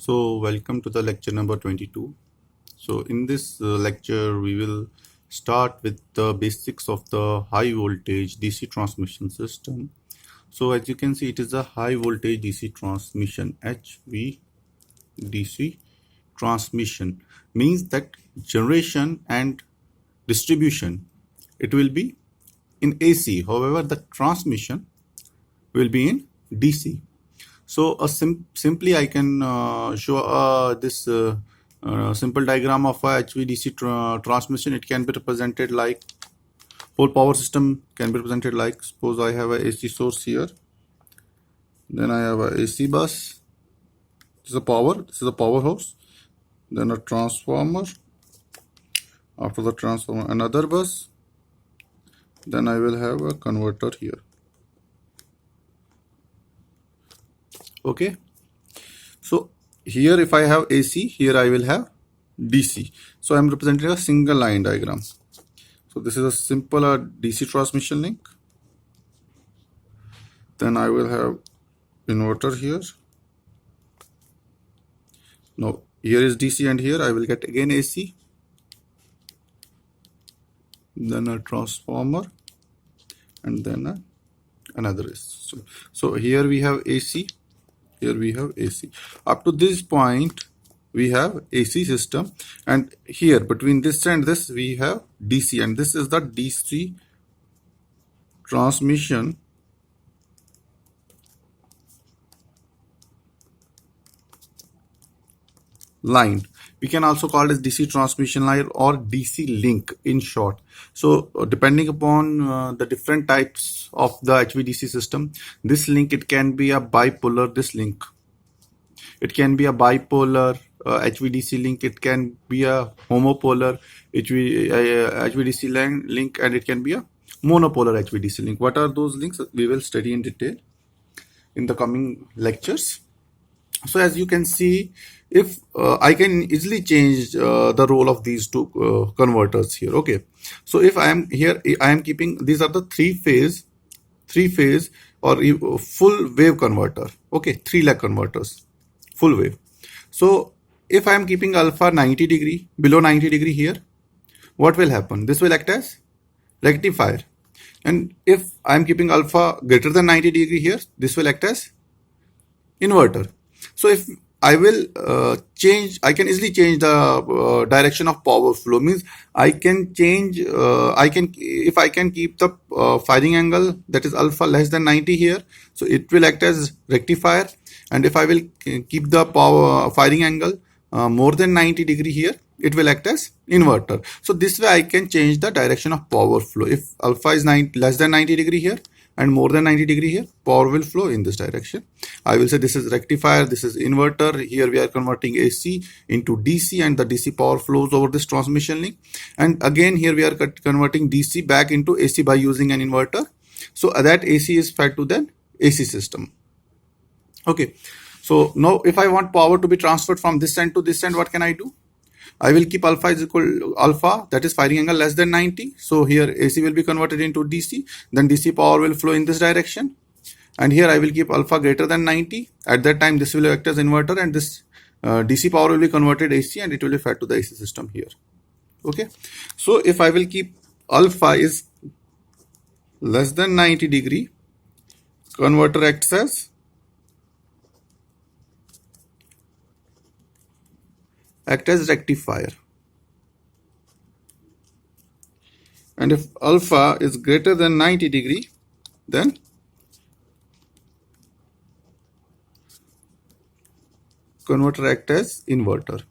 So welcome to the lecture number 22. So in this lecture we will start with the basics of the high voltage DC transmission system. So as you can see, it is a high voltage DC transmission, HVDC transmission, means that generation and distribution, it will be in AC. However, the transmission will be in DC. So simply I can show this simple diagram of a HVDC transmission. It can be represented like, whole power system can be represented like, suppose I have a AC source here, then I have a AC bus, this is a powerhouse, then a transformer, after the transformer another bus, then I will have a converter here. Okay, so here if I have AC, here I will have DC. So I am representing a single line diagram. So this is a simple DC transmission link. Then I will have inverter here. Now here is DC and here I will get again AC. Then a transformer and then another AC. So here we have AC. Here we have AC. Up to this point we have AC system, and here between this and this we have DC, and this is the DC transmission line. We can also call it DC transmission line or DC link in short. So depending upon the different types of the HVDC system, this link, it can be a bipolar, this link. It can be a bipolar HVDC link, it can be a homopolar HVDC link, and it can be a monopolar HVDC link. What are those links? We will study in detail in the coming lectures. So as you can see, if I can easily change the role of these two converters here. Okay, so if I am here, I am keeping, these are the three phase or full wave converter. Okay, 3 leg converters, full wave. So if I am keeping alpha 90 degree, below 90 degree here, what will happen? This will act as rectifier. And if I am keeping alpha greater than 90 degree here, this will act as inverter. So if I will change, I can easily change the direction of power flow. Means I can change, if I can keep the firing angle, that is alpha less than 90 here, so it will act as rectifier. And if I will keep the power firing angle more than 90 degree here, it will act as inverter. So this way I can change the direction of power flow. If alpha is less than 90 degree here and more than 90 degree here, power will flow in this direction. I will say this is rectifier, this is inverter. Here we are converting AC into DC, and the DC power flows over this transmission link. And again here we are converting DC back into AC by using an inverter. So that AC is fed to the AC system. Okay, so now if I want power to be transferred from this end to this end, what can I do? I will keep alpha is equal to alpha, that is firing angle less than 90. So here AC will be converted into DC, then DC power will flow in this direction. And here I will keep alpha greater than 90. At that time this will act as inverter, and this DC power will be converted AC, and it will be fed to the AC system here. Okay, so if I will keep alpha is less than 90 degree, converter acts as rectifier. And if alpha is greater than 90 degree, then converter acts as inverter.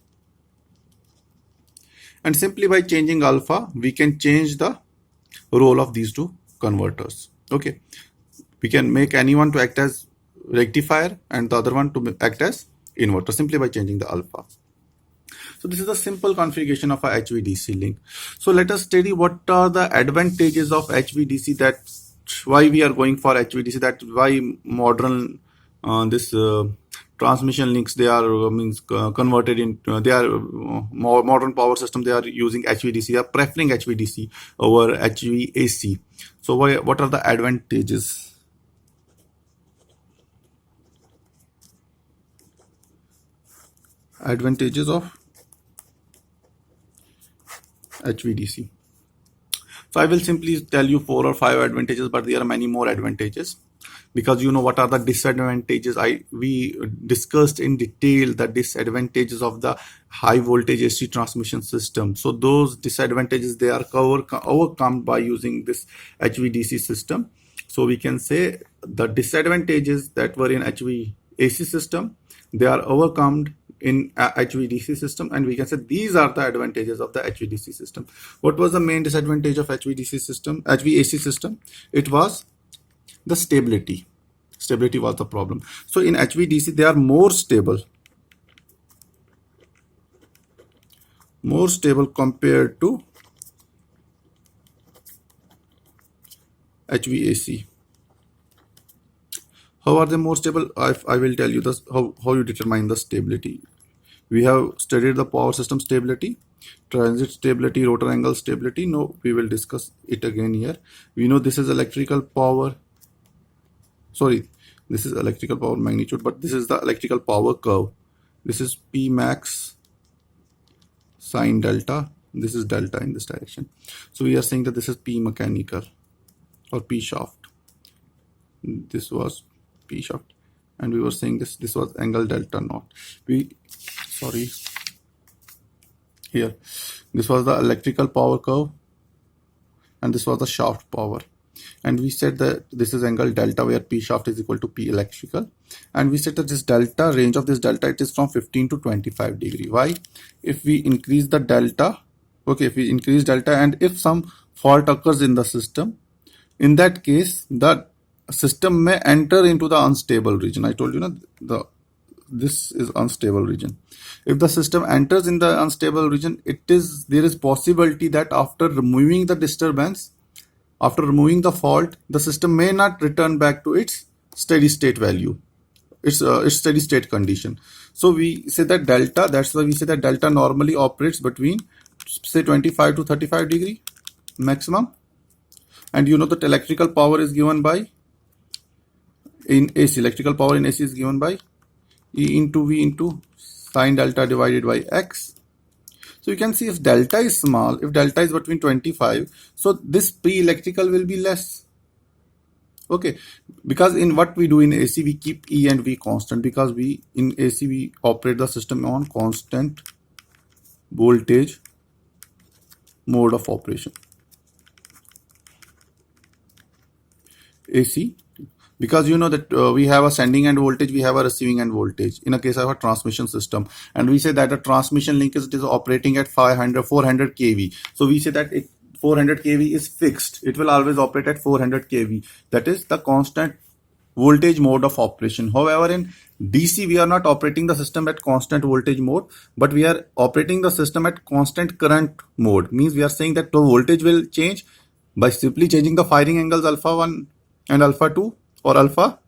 And simply by changing alpha, we can change the role of these two converters. Okay, we can make anyone to act as rectifier and the other one to act as inverter simply by changing the alpha. So this is a simple configuration of a HVDC link. So let us study what are the advantages of HVDC, that why we are going for HVDC, that why modern transmission links, they are converted into, they are modern power system, they are using HVDC, they are preferring HVDC over HVAC. So what are the advantages? Advantages of HVDC. So I will simply tell you 4 or 5 advantages, but there are many more advantages, because you know what are the disadvantages. We discussed in detail the disadvantages of the high voltage AC transmission system. So those disadvantages, they are overcome by using this HVDC system. So we can say the disadvantages that were in HVAC system, they are overcome in HVDC system, and we can say these are the advantages of the HVDC system. What was the main disadvantage of HVDC system, HVAC system? It was the stability. Stability was the problem. So in HVDC, they are more stable compared to HVAC. How are they more stable? I will tell you this, how you determine the stability. We have studied the power system stability, transit stability, rotor angle stability. No, we will discuss it again here. We know this is electrical power. Sorry, this is electrical power magnitude, but this is the electrical power curve. This is P max sine delta. This is delta in this direction. So we are saying that this is P mechanical or P shaft. This was P shaft, and we were saying this was angle delta naught. Here this was the electrical power curve, and this was the shaft power, and we said that this is angle delta, where P shaft is equal to P electrical, and we said that this delta, range of this delta, it is from 15 to 25 degree. Why? If we increase the delta, okay, if we increase delta, and if some fault occurs in the system, in that case the system may enter into the unstable region. I told you this is unstable region. If the system enters in the unstable region, there is possibility that after removing the disturbance, after removing the fault, the system may not return back to its steady state value, its steady state condition. So we say that delta, that's why we say that delta normally operates between, say, 25 to 35 degree maximum. And you know that electrical power is given by, in AC, electrical power in AC is given by E into V into sine delta divided by X. So you can see if delta is small, if delta is between 25, so this P electrical will be less. Okay, because in what we do in AC, we keep E and V constant, because in AC we operate the system on constant voltage mode of operation. AC, because you know that we have a sending end voltage, we have a receiving end voltage in a case of a transmission system, and we say that a transmission link is operating at 400 kV. So we say that 400 kV is fixed, it will always operate at 400 kV. That is the constant voltage mode of operation. However, in DC we are not operating the system at constant voltage mode, but we are operating the system at constant current mode. Means we are saying that the voltage will change by simply changing the firing angles alpha 1 and alpha 2 or alpha.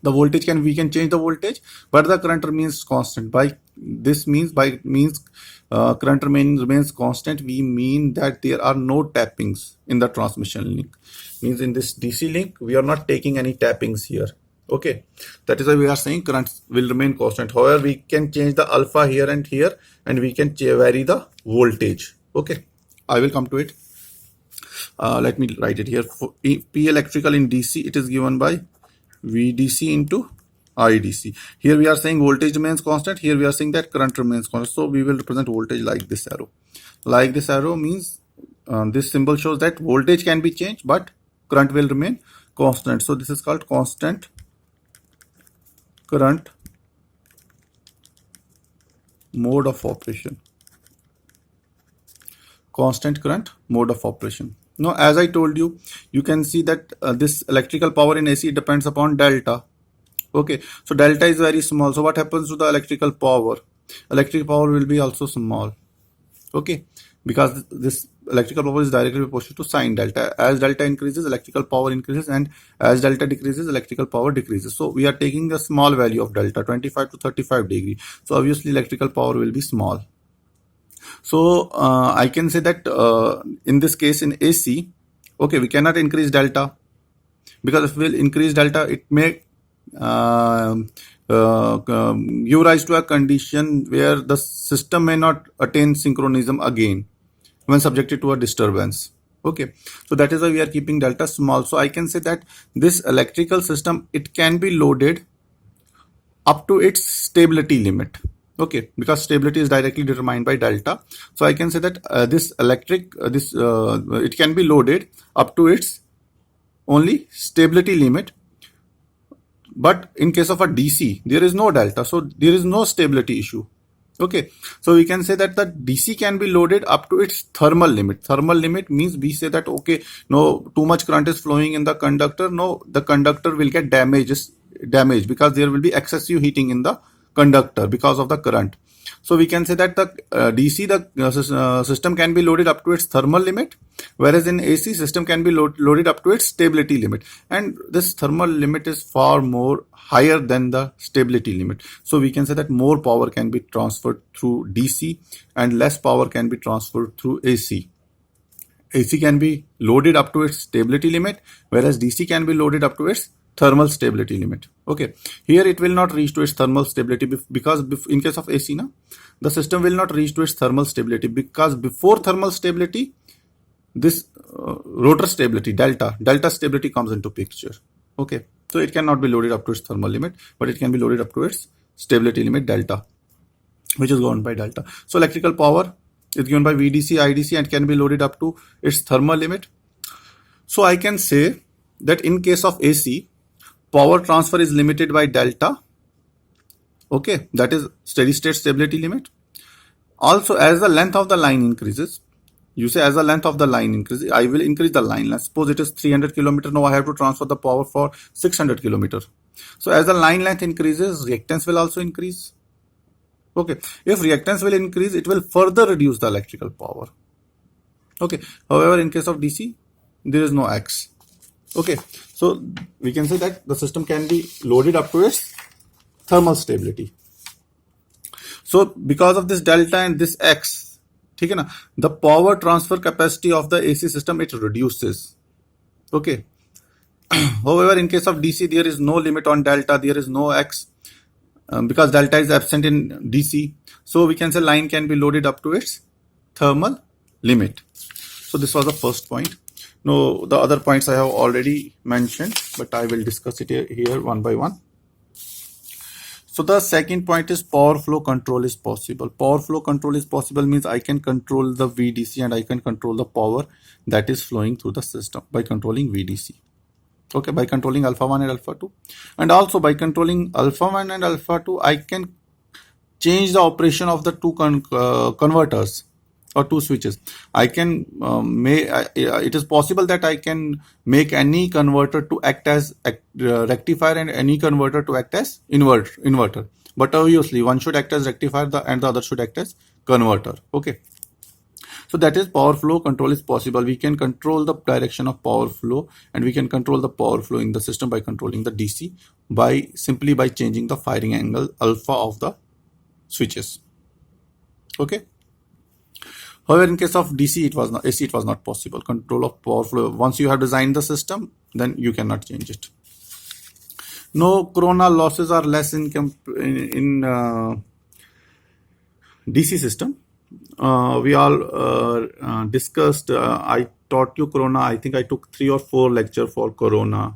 The voltage we can change the voltage, but the current remains constant. By this means current remains constant, we mean that there are no tappings in the transmission link. Means in this DC link we are not taking any tappings here. Okay, that is why we are saying current will remain constant. However, we can change the alpha here, and we can vary the voltage. Okay, I will come to it. Let me write it here. For P electrical in DC, it is given by VDC into IDC. Here we are saying voltage remains constant. Here we are saying that current remains constant. So we will represent voltage like this arrow. Like this arrow means this symbol shows that voltage can be changed, but current will remain constant. So this is called constant current mode of operation. Constant current mode of operation. Now, as I told you, you can see that this electrical power in AC depends upon delta. Okay, so delta is very small. So what happens to the electrical power? Electric power will be also small. Okay, because this electrical power is directly proportional to sine delta. As delta increases, electrical power increases, and as delta decreases, electrical power decreases. So we are taking the small value of delta, 25 to 35 degree. So obviously electrical power will be small. So I can say that in this case in AC, okay, we cannot increase delta, because if we'll increase delta, it may give rise to a condition where the system may not attain synchronism again when subjected to a disturbance. Okay, so that is why we are keeping delta small. So I can say that this electrical system, it can be loaded up to its stability limit. Okay, because stability is directly determined by delta. So I can say that this it can be loaded up to its only stability limit. But in case of a DC, there is no delta, so there is no stability issue. Okay, so we can say that the DC can be loaded up to its thermal limit. Thermal limit means we say that, okay, no, too much current is flowing in the conductor. No, the conductor will get damaged because there will be excessive heating in the conductor because of the current. So we can say that the DC, the system can be loaded up to its thermal limit, whereas in AC system can be loaded up to its stability limit. And this thermal limit is far more higher than the stability limit. So we can say that more power can be transferred through DC and less power can be transferred through AC. AC can be loaded up to its stability limit, whereas DC can be loaded up to its thermal stability limit. Okay, here it will not reach to its thermal stability because in case of AC, the system will not reach to its thermal stability because before thermal stability, this rotor stability, delta stability comes into picture. Okay, so it cannot be loaded up to its thermal limit, but it can be loaded up to its stability limit delta, which is governed by delta. So electrical power is given by VDC, IDC, and can be loaded up to its thermal limit. So I can say that in case of AC, power transfer is limited by delta. Okay, that is steady state stability limit. Also, as the length of the line increases, you say as the length of the line increases, I will increase the line. Let's suppose it is 300 kilometer. Now I have to transfer the power for 600 kilometer. So as the line length increases, reactance will also increase. Okay, if reactance will increase, it will further reduce the electrical power. Okay, however, in case of DC, there is no X. Okay, so we can say that the system can be loaded up to its thermal stability. So because of this delta and this X, the power transfer capacity of the AC system, it reduces. Okay, however, in case of DC, there is no limit on delta, there is no X. Because delta is absent in DC, so we can say line can be loaded up to its thermal limit. So this was the first point. Now the other points I have already mentioned, but I will discuss it here one by one. So the second point is power flow control is possible. Power flow control is possible means I can control the VDC and I can control the power that is flowing through the system by controlling VDC. Okay, by controlling alpha 1 and alpha 2, and also by controlling alpha 1 and alpha 2, I can change the operation of the two converters or two switches. I can it is possible that I can make any converter to act as rectifier and any converter to act as inverter. But obviously one should act as rectifier and the other should act as converter. Okay. So that is power flow control is possible. We can control the direction of power flow and we can control the power flow in the system by controlling the DC simply by changing the firing angle alpha of the switches. Okay. However, in case of DC, AC, it was not possible. Control of power flow. Once you have designed the system, then you cannot change it. No corona losses are less in DC system. We all discussed, I taught you corona. I think I took 3 or 4 lectures for corona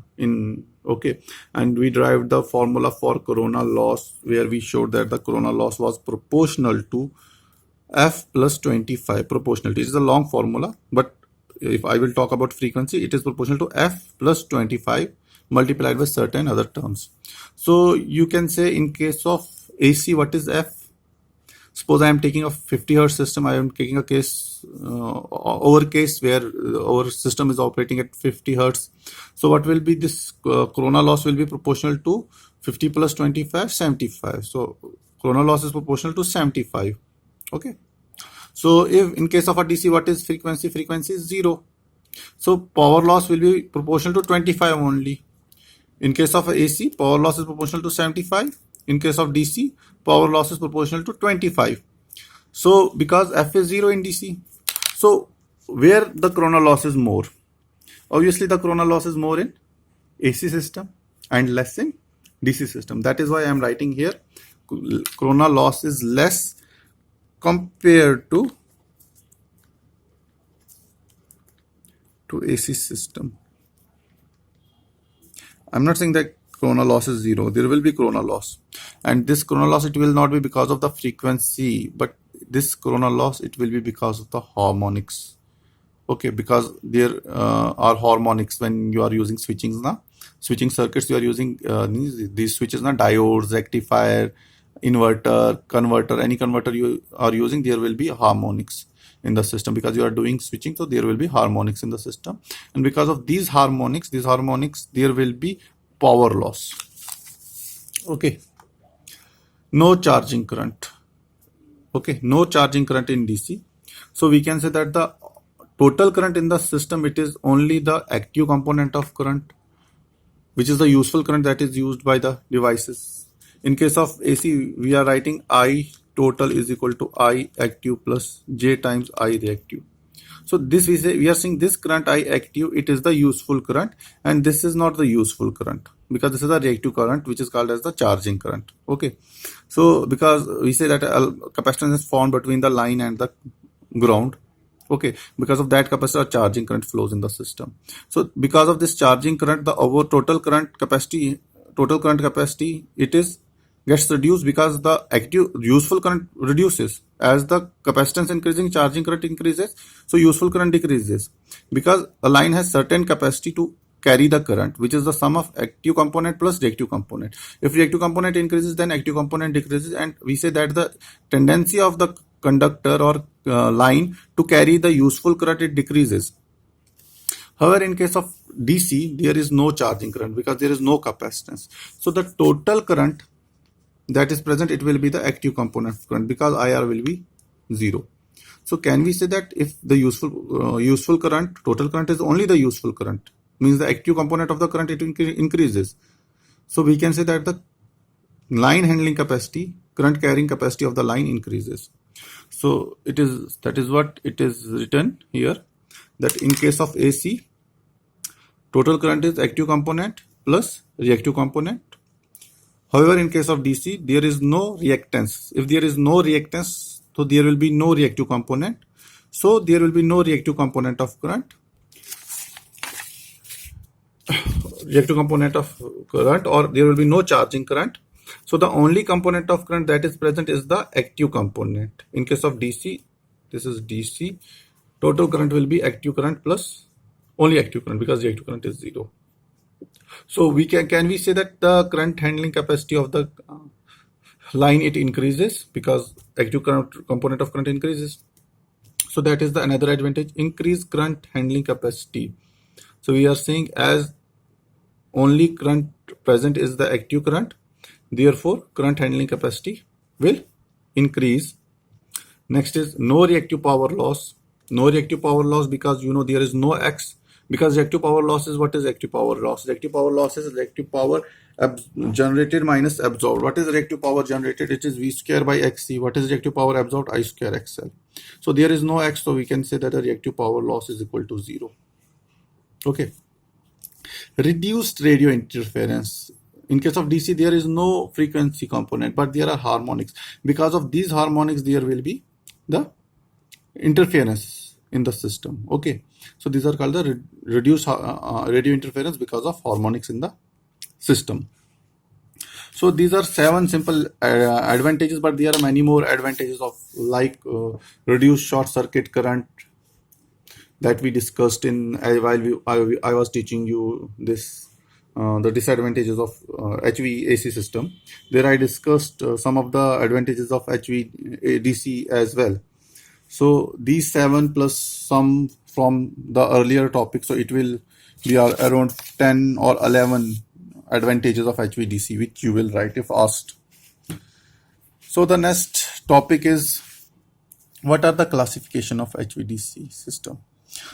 okay, and we derived the formula for corona loss where we showed that the corona loss was proportional to F plus 25. Proportionality is a long formula, but if I will talk about frequency, it is proportional to F plus 25 multiplied by certain other terms. So you can say in case of AC, what is F? Suppose I am taking a 50 Hertz system. I am taking a case, over case where our system is operating at 50 Hertz. So what will be this corona loss will be proportional to 50 plus 25, 75. So corona loss is proportional to 75. Okay. So if in case of a DC, what is frequency? Frequency is 0. So power loss will be proportional to 25 only. In case of AC, power loss is proportional to 75. In case of DC, power loss is proportional to 25. So because F is 0 in DC, so where the corona loss is more? Obviously the corona loss is more in AC system and less in DC system. That is why I am writing here corona loss is less compared to AC system. I'm not saying that corona loss is zero. There will be corona loss, and this corona loss, it will not be because of the frequency, but this corona loss, it will be because of the harmonics. Okay, because there are harmonics when you are using switchings now. Switching circuits, you are using these switches now, diodes, rectifier, inverter, converter, any converter you are using, there will be harmonics in the system because you are doing switching, so there will be harmonics in the system, and because of these harmonics, there will be power loss. Okay, no charging current. Okay, no charging current in DC. So we can say that the total current in the system, it is only the active component of current, which is the useful current that is used by the devices. In case of AC, we are writing I total is equal to I active plus J times I reactive. So this we are saying this current I active, it is the useful current, and this is not the useful current because this is a reactive current which is called as the charging current. Okay, so because we say that capacitance is formed between the line and the ground. Okay, because of that capacitor, charging current flows in the system. So because of this charging current, the our total current capacity, it is gets reduced because the active useful current reduces. As the capacitance increasing, charging current increases, so useful current decreases, because a line has certain capacity to carry the current, which is the sum of active component plus reactive component. If reactive component increases, then active component decreases, and we say that the tendency of the conductor or line to carry the useful current, it decreases. However, in case of DC, there is no charging current because there is no capacitance. So the total current that is present, it will be the active component current because IR will be 0. So can we say that if the useful current, total current is only the useful current, means the active component of the current, it increases. So we can say that the line handling capacity, current carrying capacity of the line increases. So that is what it is written here, that in case of AC, total current is active component plus reactive component. However, in case of DC, there is no reactance. If there is no reactance, so there will be no reactive component. So there will be no reactive component of current. Or there will be no charging current. So the only component of current that is present is the active component. In case of DC, this is DC. Total current will be active current plus only active current because reactive current is 0. So we can we say that the current handling capacity of the line, it increases because active current component of current increases. So that is the another advantage, increase current handling capacity. So we are saying as only current present is the active current, therefore current handling capacity will increase. Next is no reactive power loss. No reactive power loss because there is no X. Because reactive power loss is, what is reactive power loss? Reactive power loss is reactive power generated minus absorbed. What is reactive power generated? It is V square by XC. What is reactive power absorbed? I square XL. So there is no X, so we can say that the reactive power loss is equal to 0. Okay. Reduced radio interference. In case of DC, there is no frequency component, but there are harmonics. Because of these harmonics, there will be the interference in the system. Okay, so these are called the reduced radio interference because of harmonics in the system. So these are 7 simple advantages, but there are many more advantages of like reduced short circuit current that we discussed in while I was teaching you this the disadvantages of HVAC system. There I discussed some of the advantages of HVDC as well. So these 7 plus some from the earlier topic, so it will be around 10 or 11 advantages of HVDC, which you will write if asked. So the next topic is, what are the classification of HVDC system?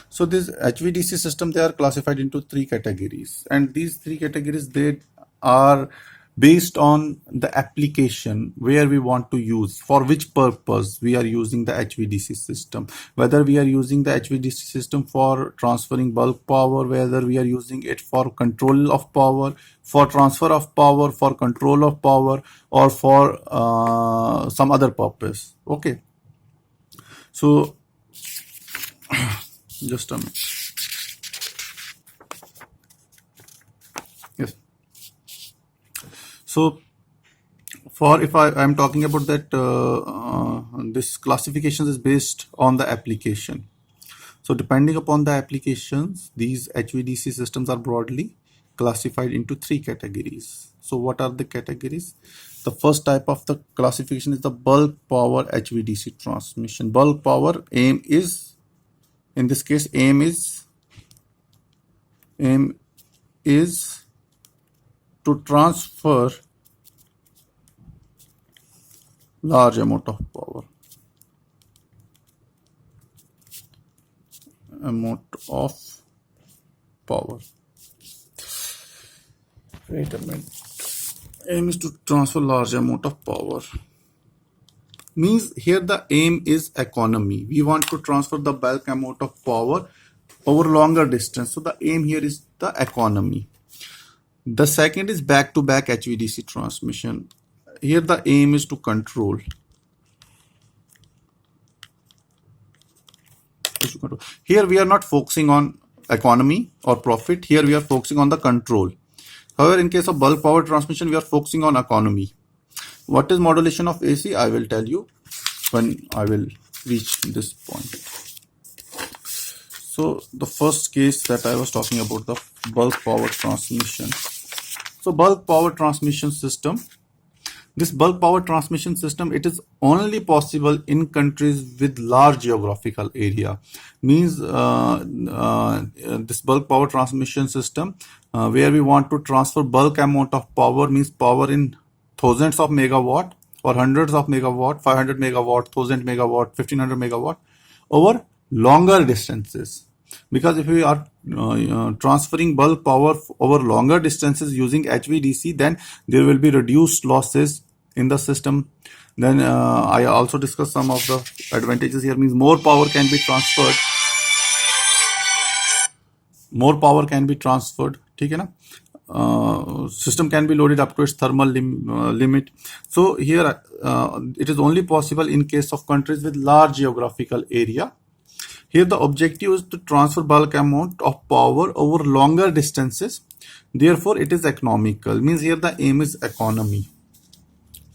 So this HVDC system, they are classified into 3 categories, and these 3 categories, they are based on the application where we want to use, for which purpose we are using the HVDC system, whether we are using the HVDC system for transferring bulk power, whether we are using it for control of power, for transfer of power, for control of power, or for some other purpose. Okay, so just a minute. Yes. So for if I am talking about that, this classification is based on the application. So depending upon the applications, these HVDC systems are broadly classified into three categories. So what are the categories? The first type of the classification is the bulk power HVDC transmission. Bulk power, aim is, in this case, aim is to transfer large amount of power. Wait a minute. Aim is to transfer large amount of power. Means here the aim is economy. We want to transfer the bulk amount of power over longer distance. So the aim here is the economy. The second is back-to-back HVDC transmission. Here the aim is to control. Here we are not focusing on economy or profit. Here we are focusing on the control. However, in case of bulk power transmission, we are focusing on economy. What is modulation of AC? I will tell you when I will reach this point. So the first case that I was talking about, the bulk power transmission. So bulk power transmission system. This bulk power transmission system, it is only possible in countries with large geographical area. Means this bulk power transmission system, where we want to transfer bulk amount of power, means power in thousands of megawatt or hundreds of megawatt, 500 megawatt, 1000 megawatt, 1500 megawatt over longer distances. Because if we are transferring bulk power over longer distances using HVDC, then there will be reduced losses in the system. Then I also discussed some of the advantages here. Means more power can be transferred. More power can be transferred. ठीक है ना? System can be loaded up to its thermal limit. So here it is only possible in case of countries with large geographical area. Here the objective is to transfer bulk amount of power over longer distances. Therefore, it is economical. Means here the aim is economy.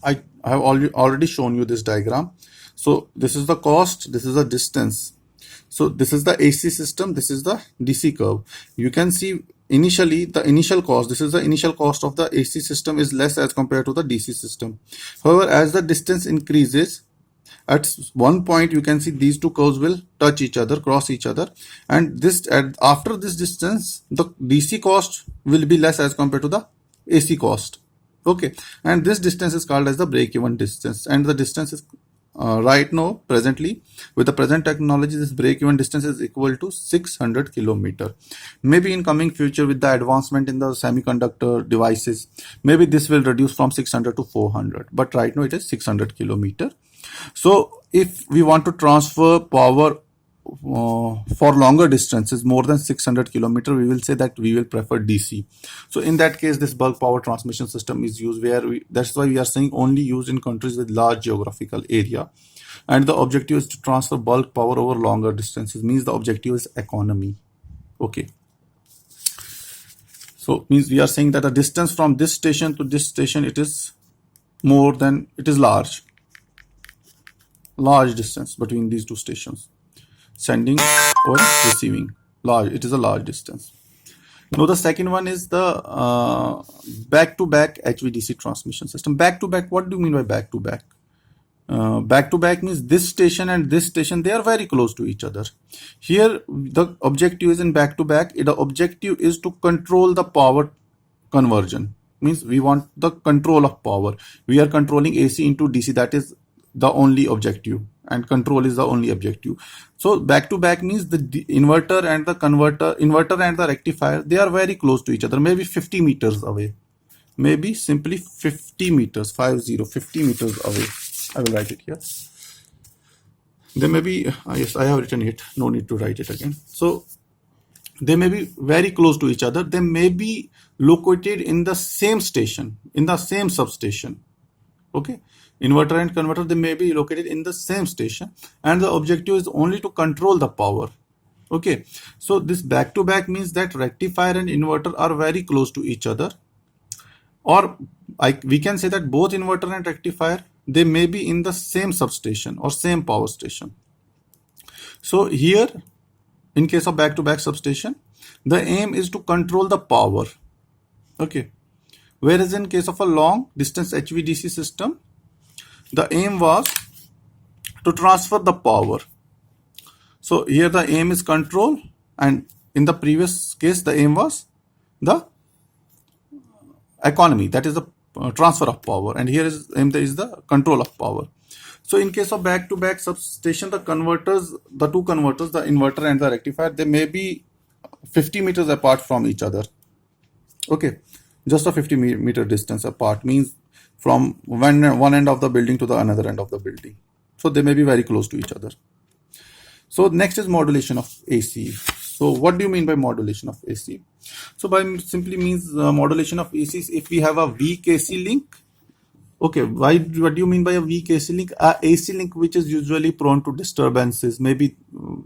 I have already shown you this diagram. So this is the cost, this is the distance. So this is the AC system, this is the DC curve. You can see initially the initial cost, this is the initial cost of the AC system is less as compared to the DC system. However, as the distance increases, at one point you can see these two curves will touch each other, cross each other, and after this distance the DC cost will be less as compared to the AC cost. Okay, and this distance is called as the break-even distance, and the distance is right now presently with the present technology, this break-even distance is equal to 600 kilometer. Maybe in coming future with the advancement in the semiconductor devices, maybe this will reduce from 600 to 400, but right now it is 600 kilometer. So if we want to transfer power for longer distances, more than 600 kilometer, we will say that we will prefer DC. So in that case, this bulk power transmission system is used, where that's why we are saying only used in countries with large geographical area, and the objective is to transfer bulk power over longer distances. Means the objective is economy. Okay, so means we are saying that the distance from this station to this station, it is large distance between these two stations, sending or receiving, it is a large distance. Now the second one is the back-to-back HVDC transmission system. Back-to-back, what do you mean by back-to-back? Back-to-back means this station and this station, they are very close to each other. Here the objective is in back-to-back, the objective is to control the power conversion. Means we want the control of power. We are controlling AC into DC, that is the only objective, and control is the only objective. So back to back means the inverter and the rectifier, they are very close to each other, maybe 50 meters away. maybe simply 50 meters, 50 meters away. I will write it here. They may be, yes, I have written it, no need to write it again. So they may be very close to each other. They may be located in the same station, in the same substation. Okay, inverter and converter, they may be located in the same station, and the objective is only to control the power. Okay, so this back to back means that rectifier and inverter are very close to each other, or we can say that both inverter and rectifier, they may be in the same substation or same power station. So here, in case of back to back substation, the aim is to control the power. Okay, whereas in case of a long distance HVDC system, the aim was to transfer the power. So here the aim is control, and in the previous case the aim was the economy, that is the transfer of power, and here is aim is the control of power. So in case of back to back substation, the converters, the two converters, the inverter and the rectifier, they may be 50 meters apart from each other. Okay, just a 50 meter distance apart means from one end of the building to the another end of the building. So they may be very close to each other. So next is modulation of AC. So what do you mean by modulation of AC? So by simply means modulation of AC is if we have a weak AC link. Okay, what do you mean by a weak AC link? A AC link which is usually prone to disturbances, maybe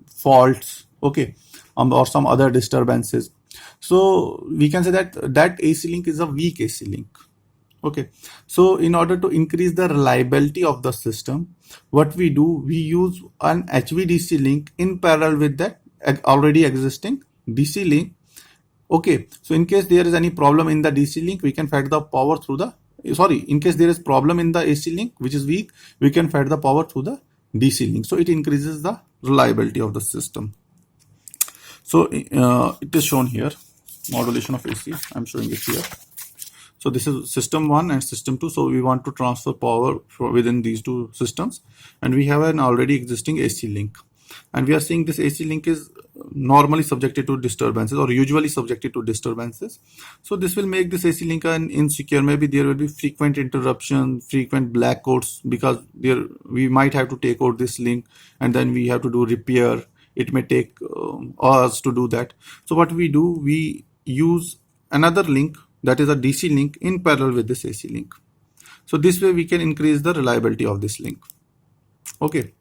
faults, okay, or some other disturbances. So we can say that AC link is a weak AC link. Okay, so in order to increase the reliability of the system, what we do, we use an HVDC link in parallel with that already existing DC link. Okay, so in case there is any problem in the DC link, we can fed the power through the, in case there is problem in the AC link which is weak, we can fed the power through the DC link. So it increases the reliability of the system. So it is shown here, modulation of AC. I'm showing it here. So this is system 1 and system 2. So we want to transfer power within these two systems, and we have an already existing AC link, and we are seeing this AC link is normally subjected to disturbances, or usually subjected to disturbances. So this will make this AC link insecure. Maybe there will be frequent interruption, frequent blackouts, because we might have to take out this link and then we have to do repair. It may take hours to do that. So what we do, we use another link, that is a DC link, in parallel with this AC link. So this way we can increase the reliability of this link. Okay,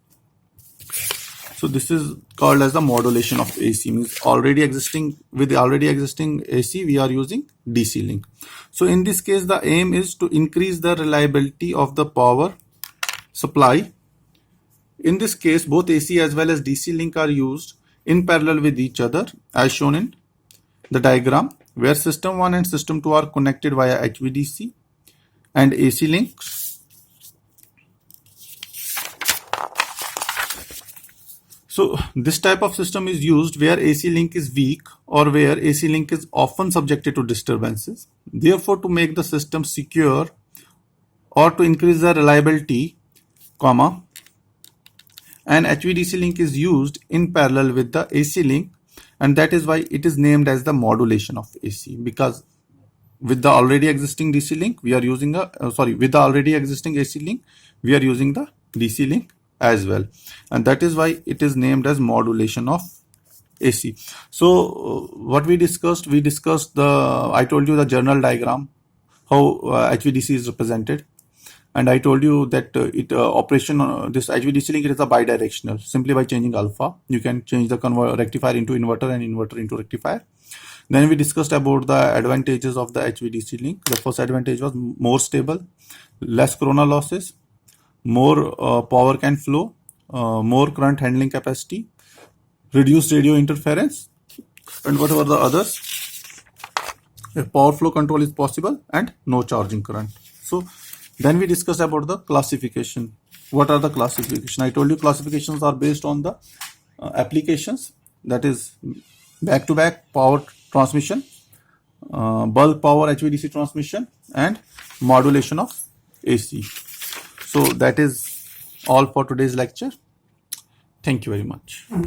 so this is called as the modulation of AC, means with the already existing AC we are using DC link. So in this case the aim is to increase the reliability of the power supply. In this case both AC as well as DC link are used in parallel with each other, as shown in the diagram, where system 1 and system 2 are connected via HVDC and AC links. So this type of system is used where AC link is weak or where AC link is often subjected to disturbances. Therefore, to make the system secure or to increase the reliability, an HVDC link is used in parallel with the AC link, and that is why it is named as the modulation of AC, because with the already existing DC link we are using with the already existing AC link we are using the DC link as well, and that is why it is named as modulation of AC. So what we discussed I told you the journal diagram, how HVDC is represented, and I told you that this HVDC link, it is a bidirectional. Simply by changing alpha, you can change the rectifier into inverter and inverter into rectifier. Then we discussed about the advantages of the HVDC link. The first advantage was more stable, less corona losses, more power can flow, more current handling capacity, reduced radio interference, and what were the others? Power flow control is possible and no charging current. So then we discussed about the classification. What are the classification? I told you classifications are based on the applications, that is back-to-back power transmission, bulk power HVDC transmission, and modulation of AC. So that is all for today's lecture. Thank you very much.